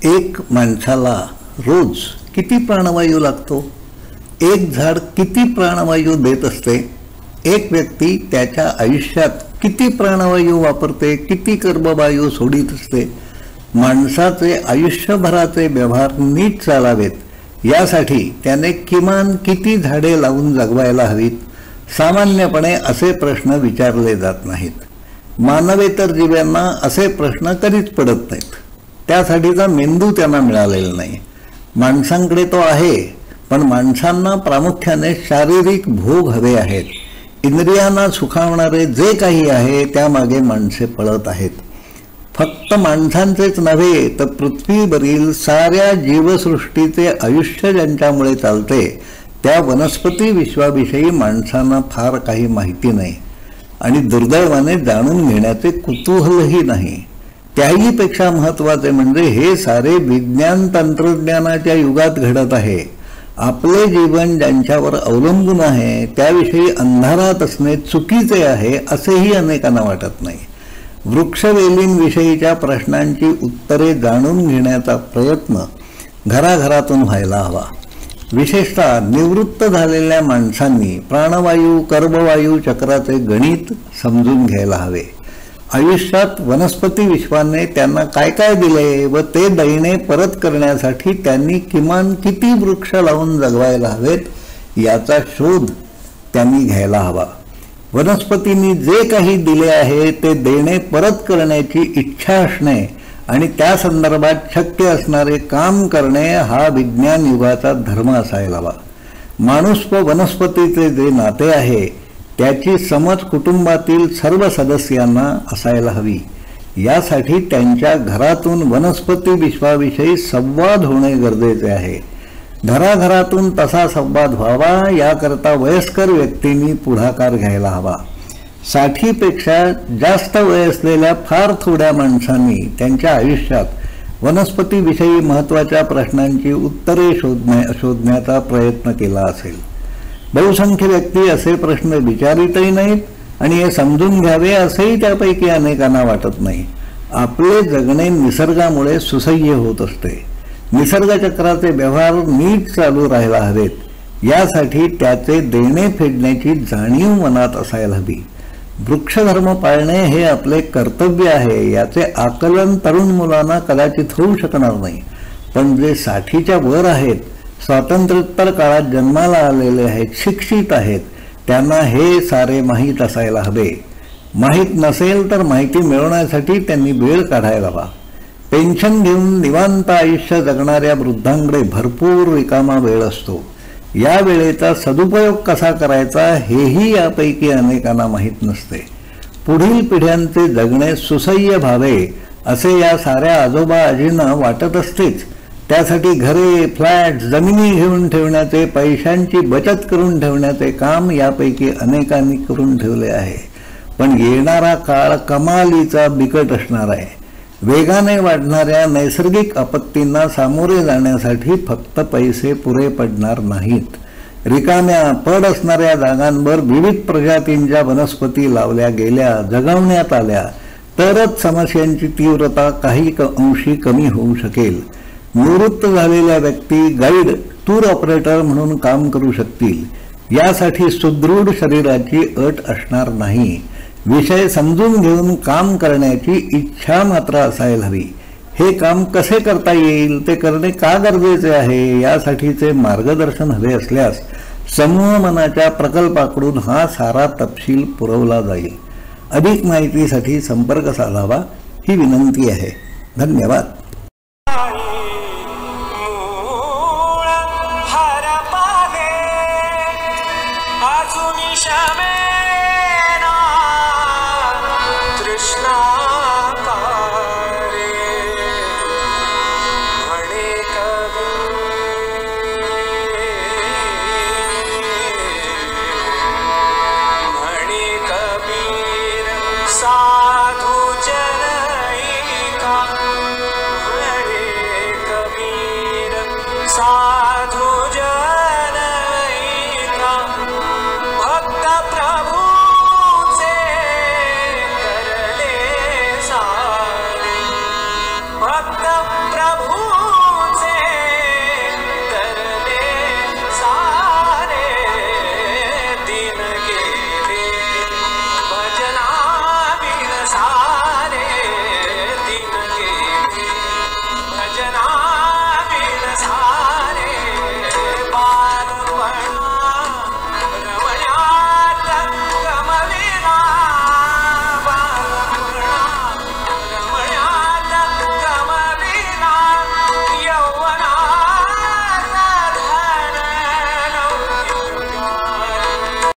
एक माणसाला रोज किती प्राणवायू लागतो? एक झाड किती प्राणवायू देत असते? एक व्यक्ती त्याच्या आयुष्यात किती प्राणवायू वापरते, किती कर्मवायू सोडित असते? माणसाचे आयुष्यभराचे व्यवहार नीट चालावेत यासाठी त्याने किमान किती झाडे लावून जगवायला हवीत? सामान्यपणे असे प्रश्न विचारले जात नाहीत. मानवेतर जीवांना असे प्रश्न कधीच पडत नाहीत. त्यासाठीचा मेंदू त्यांना मिळालेला नाही. माणसांकडे तो आहे, पण माणसांना प्रामुख्याने शारीरिक भोग हवे आहेत. इंद्रियांना सुखावणारे जे काही आहे त्यामागे माणसे पळत आहेत. फक्त माणसांचेच नव्हे तर पृथ्वीवरील साऱ्या जीवसृष्टीचे आयुष्य ज्यांच्यामुळे चालते त्या वनस्पती विश्वाविषयी माणसांना फार काही माहिती नाही आणि दुर्दैवाने जाणून घेण्याचे कुतूहलही नाही. त्याहीपेक्षा महत्त्वाचे म्हणजे हे सारे विज्ञान तंत्रज्ञानाच्या युगात घडत आहे. आपले जीवन ज्यांच्यावर अवलंबून आहे त्याविषयी अंधारात असणे चुकीचे आहे असेही अनेकांना वाटत नाही. वृक्षवेलींविषयीच्या प्रश्नांची उत्तरे जाणून घेण्याचा प्रयत्न घराघरातून व्हायला हवा. विशेषतः निवृत्त झालेल्या माणसांनी प्राणवायू कर्मवायू चक्राचे गणित समजून घ्यायला हवे. आयुष्यात वनस्पती विश्वाने त्यांना काय काय दिले व ते दैने परत करण्यासाठी त्यांनी किमान किती वृक्ष लावून जगवायला हवेत याचा शोध त्यांनी घ्यायला हवा. वनस्पतींनी जे काही दिले आहे ते देणे परत करण्याची इच्छा असणे आणि त्या संदर्भात शक्य असणारे काम करणे हा विज्ञान युगाचा धर्म असायला हवा. माणूस व वनस्पतीचे जे नाते आहे त्याची समज कुटुंबातील सर्व सदस्यांना असायला हवी. यासाठी त्यांच्या घरातून वनस्पती विश्वाविषयी संवाद होणे गरजेचे आहे. घराघरातून तसा संवाद व्हावा याकरता वयस्कर व्यक्तींनी पुढाकार घ्यायला हवा. 60पेक्षा जास्त वय असलेल्या फार थोड्या माणसांनी त्यांच्या आयुष्यात वनस्पतीविषयी महत्त्वाच्या प्रश्नांची उत्तरे शोधण्याचा प्रयत्न केला असेल. बहुसंख्य व्यक्ती असे प्रश्न विचारितही नाहीत आणि हे समजून घ्यावे असेही त्यापैकी अनेकांना वाटत नाही. आपले जगणे निसर्गामुळे सुसह्य होत असते. निसर्गचक्राचे व्यवहार नीट चालू राहायला हवेत यासाठी त्याचे देणे फेडण्याची जाणीव मनात असायला हवी. वृक्षधर्म पाळणे हे आपले कर्तव्य आहे याचे आकलन तरुण मुलांना कदाचित होऊ शकणार नाही, पण जे 60च्या वर आहेत, स्वातंत्र्योत्तर काळात जन्माला आलेले आहेत, शिक्षित आहेत, त्यांना हे सारे माहीत असायला हवे. माहीत नसेल तर माहिती मिळवण्यासाठी त्यांनी वेळ काढायला हवा. पेन्शन घेऊन निवांत आयुष्य जगणाऱ्या वृद्धांकडे भरपूर रिकामा वेळ असतो. या वेळेचा सदुपयोग कसा करायचा हेही यापैकी अनेकांना माहीत नसते. पुढील पिढ्यांचे जगणे सुसह्य व्हावे असे या साऱ्या आजोबा आजींना वाटत असतेच. त्यासाठी घरे, फ्लॅट, जमिनी घेऊन ठेवण्याचे, पैशांची बचत करून ठेवण्याचे काम यापैकी अनेकांनी करून ठेवले आहे. पण येणारा काळ कमालीचा बिकट असणार आहे. वेगाने वाढणाऱ्या नैसर्गिक आपत्तींना सामोरे जाण्यासाठी फक्त पैसे पुरे पडणार नाहीत. रिकाम्या पड असणाऱ्या जागांवर विविध प्रजातींच्या वनस्पती लावल्या गेल्या, जगवण्यात आल्या तरच समस्यांची तीव्रता काही अंशी कमी होऊ शकेल. निवृत्त झालेल्या व्यक्ती गाईड, टूर ऑपरेटर म्हणून काम करू शकतील. यासाठी सुदृढ शरीराची अट असणार नाही. विषय समजून घेऊन काम करण्याची इच्छा मात्र असायला हवी. हे काम कसे करता येईल, ते करणे का गरजेचे आहे यासाठीचे मार्गदर्शन हवे असल्यास समूह मनाच्या प्रकल्पाकडून हा सारा तपशील पुरवला जाईल. अधिक माहितीसाठी संपर्क साधावा ही विनंती आहे. धन्यवाद. भक्त प्रभु